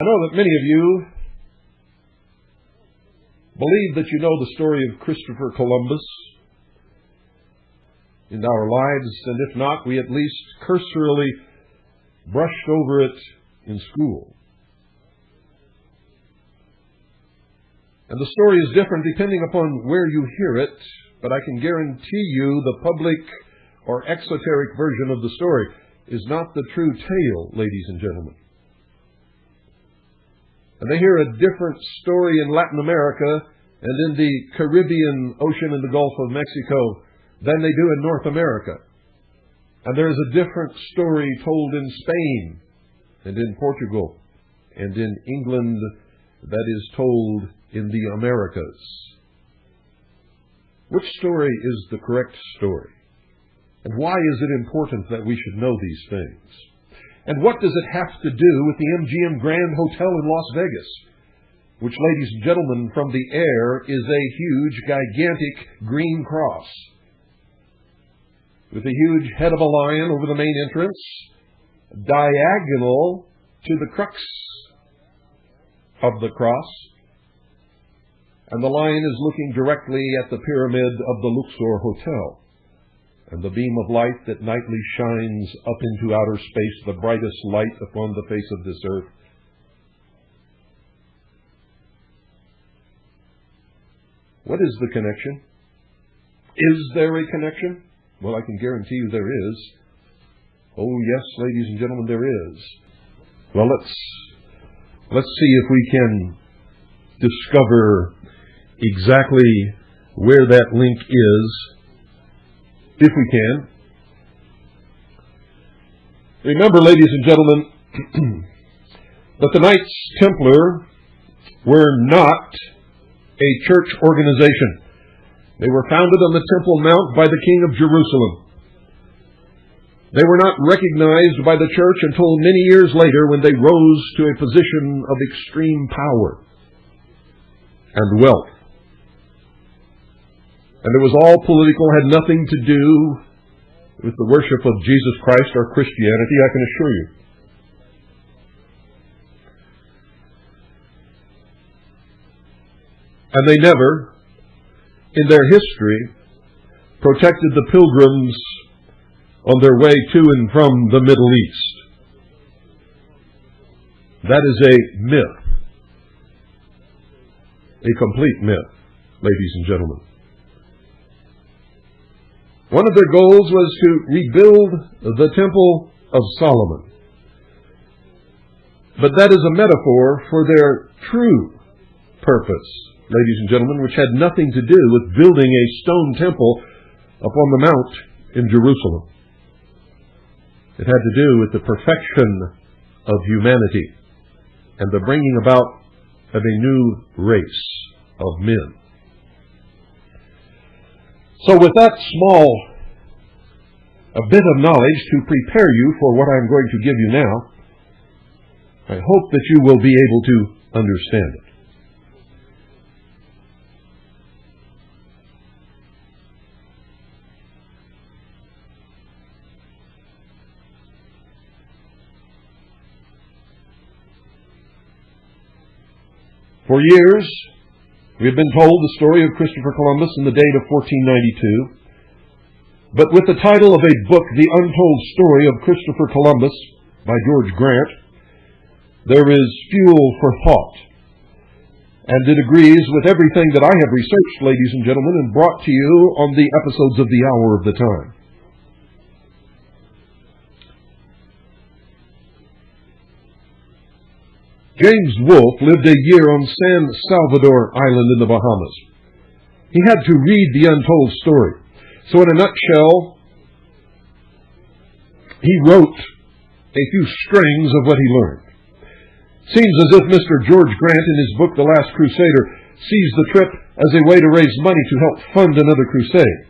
I know that many of you believe that you know the story of Christopher Columbus in our lives, and if not, we at least cursorily brushed over it in school. And the story is different depending upon where you hear it, but I can guarantee you the public or exoteric version of the story is not the true tale, ladies and gentlemen. And they hear a different story in Latin America and in the Caribbean Ocean and the Gulf of Mexico than they do in North America. And there is a different story told in Spain and in Portugal and in England that is told in the Americas. Which story is the correct story? And why is it important that we should know these things? And what does it have to do with the MGM Grand Hotel in Las Vegas, which, ladies and gentlemen, from the air is a huge, gigantic green cross with a huge head of a lion over the main entrance, diagonal to the crux of the cross, and the lion is looking directly at the pyramid of the Luxor Hotel, and the beam of light that nightly shines up into outer space, the brightest light upon the face of this earth. What is the connection? Is there a connection? Well, I can guarantee you there is. Oh, yes, ladies and gentlemen, there is. Well, let's see if we can discover exactly where that link is, if we can. Remember, ladies and gentlemen, that the Knights Templar were not a church organization. They were founded on the Temple Mount by the King of Jerusalem. They were not recognized by the church until many years later, when they rose to a position of extreme power and wealth. And it was all political, had nothing to do with the worship of Jesus Christ or Christianity, I can assure you. And they never, in their history, protected the pilgrims on their way to and from the Middle East. That is a myth. A complete myth, ladies and gentlemen. One of their goals was to rebuild the Temple of Solomon. But that is a metaphor for their true purpose, ladies and gentlemen, which had nothing to do with building a stone temple upon the mount in Jerusalem. It had to do with the perfection of humanity and the bringing about of a new race of men. So with that small bit of knowledge to prepare you for what I'm going to give you now, I hope that you will be able to understand it. For years, we have been told the story of Christopher Columbus and the date of 1492. But with the title of a book, The Untold Story of Christopher Columbus, by George Grant, there is fuel for thought. And it agrees with everything that I have researched, ladies and gentlemen, and brought to you on the episodes of The Hour of the Time. James Wolfe lived a year on San Salvador Island in the Bahamas. He had to read the untold story. So in a nutshell, he wrote a few strings of what he learned. Seems as if Mr. George Grant, in his book, The Last Crusader, sees the trip as a way to raise money to help fund another crusade.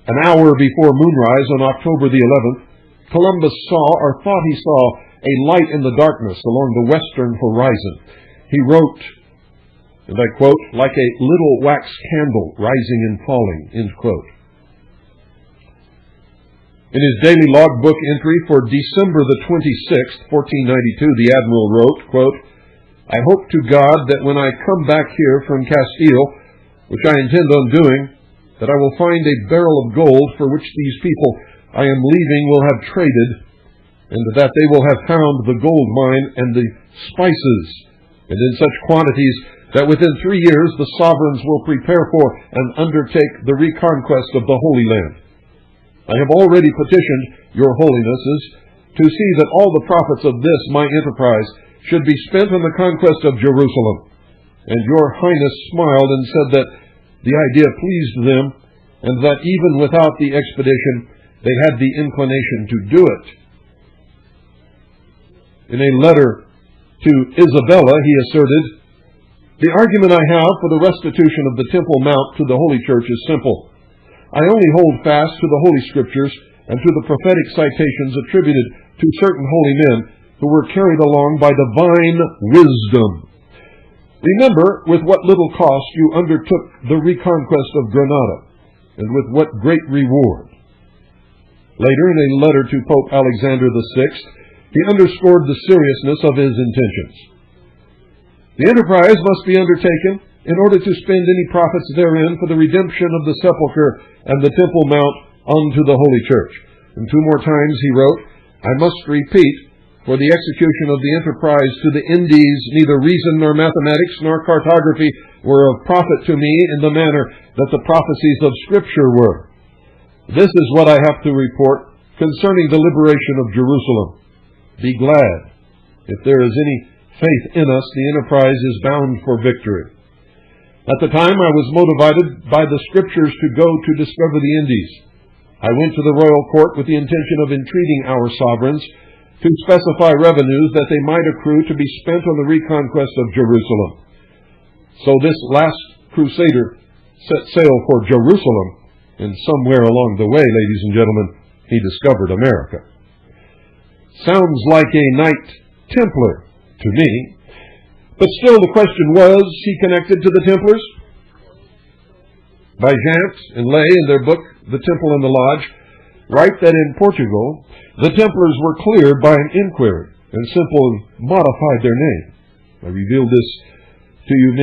An hour before moonrise on October the 11th, Columbus saw, or thought he saw, a light in the darkness along the western horizon. He wrote, and I quote, like a little wax candle rising and falling, end quote. In his daily logbook entry for December the 26th, 1492, the admiral wrote, quote, "I hope to God that when I come back here from Castile, which I intend on doing, that I will find a barrel of gold for which these people I am leaving will have traded, and that they will have found the gold mine and the spices, and in such quantities that within 3 years the sovereigns will prepare for and undertake the reconquest of the Holy Land. I have already petitioned your holinesses to see that all the profits of this my enterprise should be spent on the conquest of Jerusalem. And your highness smiled and said that the idea pleased them, and that even without the expedition they had the inclination to do it." In a letter to Isabella, he asserted, "The argument I have for the restitution of the Temple Mount to the Holy Church is simple. I only hold fast to the Holy Scriptures and to the prophetic citations attributed to certain holy men who were carried along by divine wisdom. Remember with what little cost you undertook the reconquest of Granada, and with what great reward." Later, in a letter to Pope Alexander VI, he underscored the seriousness of his intentions. "The enterprise must be undertaken in order to spend any profits therein for the redemption of the sepulchre and the Temple Mount unto the Holy Church." And 2 more times he wrote, "I must repeat, for the execution of the enterprise to the Indies, neither reason nor mathematics nor cartography were of profit to me in the manner that the prophecies of Scripture were. This is what I have to report concerning the liberation of Jerusalem. Be glad. If there is any faith in us, the enterprise is bound for victory. At the time I was motivated by the Scriptures to go to discover the Indies. I went to the royal court with the intention of entreating our sovereigns to specify revenues that they might accrue to be spent on the reconquest of Jerusalem. So this last crusader set sail for Jerusalem, and somewhere along the way, ladies and gentlemen, he discovered America." Sounds like a Knight Templar to me, but still the question was he connected to the Templars? Bajant and Lay, in their book, The Temple and the Lodge, write that in Portugal, the Templars were cleared by an inquiry and simply modified their name. I revealed this to you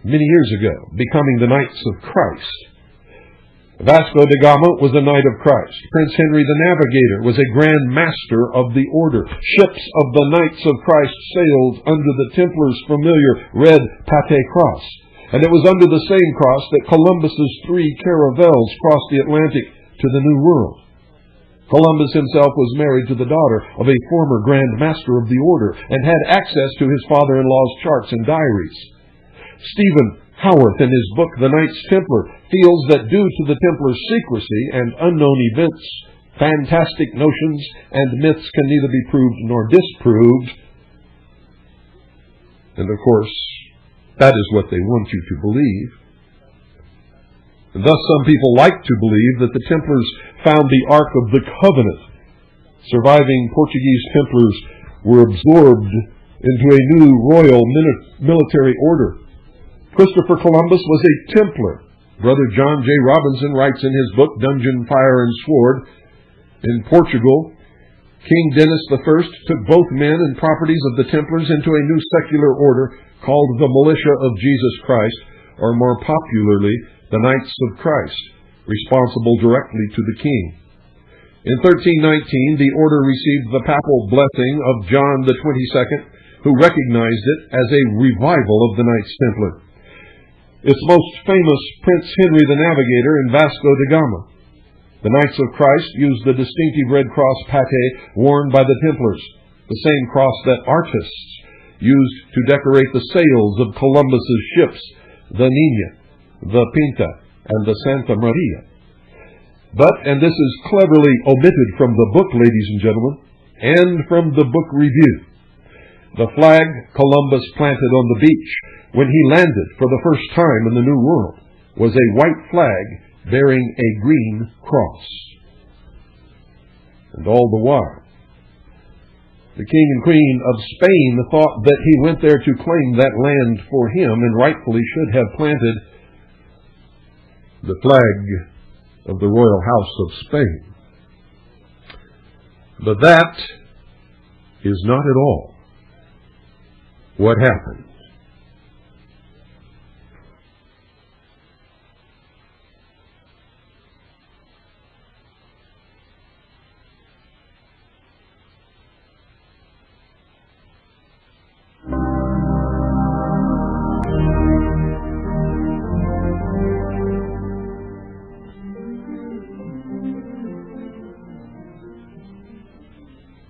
many years ago, becoming the Knights of Christ. Vasco da Gama was a Knight of Christ. Prince Henry the Navigator was a Grand Master of the Order. Ships of the Knights of Christ sailed under the Templars' familiar red Pate cross. And it was under the same cross that Columbus's 3 caravels crossed the Atlantic to the New World. Columbus himself was married to the daughter of a former Grand Master of the Order and had access to his father-in-law's charts and diaries. Stephen Howarth, in his book The Knights Templar, feels that due to the Templars' secrecy and unknown events, fantastic notions and myths can neither be proved nor disproved. And of course, that is what they want you to believe. And thus some people like to believe that the Templars found the Ark of the Covenant. Surviving Portuguese Templars were absorbed into a new royal military order. Christopher Columbus was a Templar. Brother John J. Robinson writes in his book, Dungeon, Fire, and Sword, in Portugal, King Dennis I took both men and properties of the Templars into a new secular order called the Militia of Jesus Christ, or more popularly, the Knights of Christ, responsible directly to the king. In 1319, the order received the papal blessing of John the 22nd, who recognized it as a revival of the Knights Templar. Its most famous Prince Henry the Navigator and Vasco da Gama. The Knights of Christ used the distinctive red cross pate worn by the Templars, the same cross that artists used to decorate the sails of Columbus's ships, the Niña, the Pinta, and the Santa Maria. But, and this is cleverly omitted from the book, ladies and gentlemen, and from the book review, the flag Columbus planted on the beach when he landed for the first time in the New World was a white flag bearing a green cross. And all the while, the King and Queen of Spain thought that he went there to claim that land for him and rightfully should have planted the flag of the royal house of Spain. But that is not at all what happened.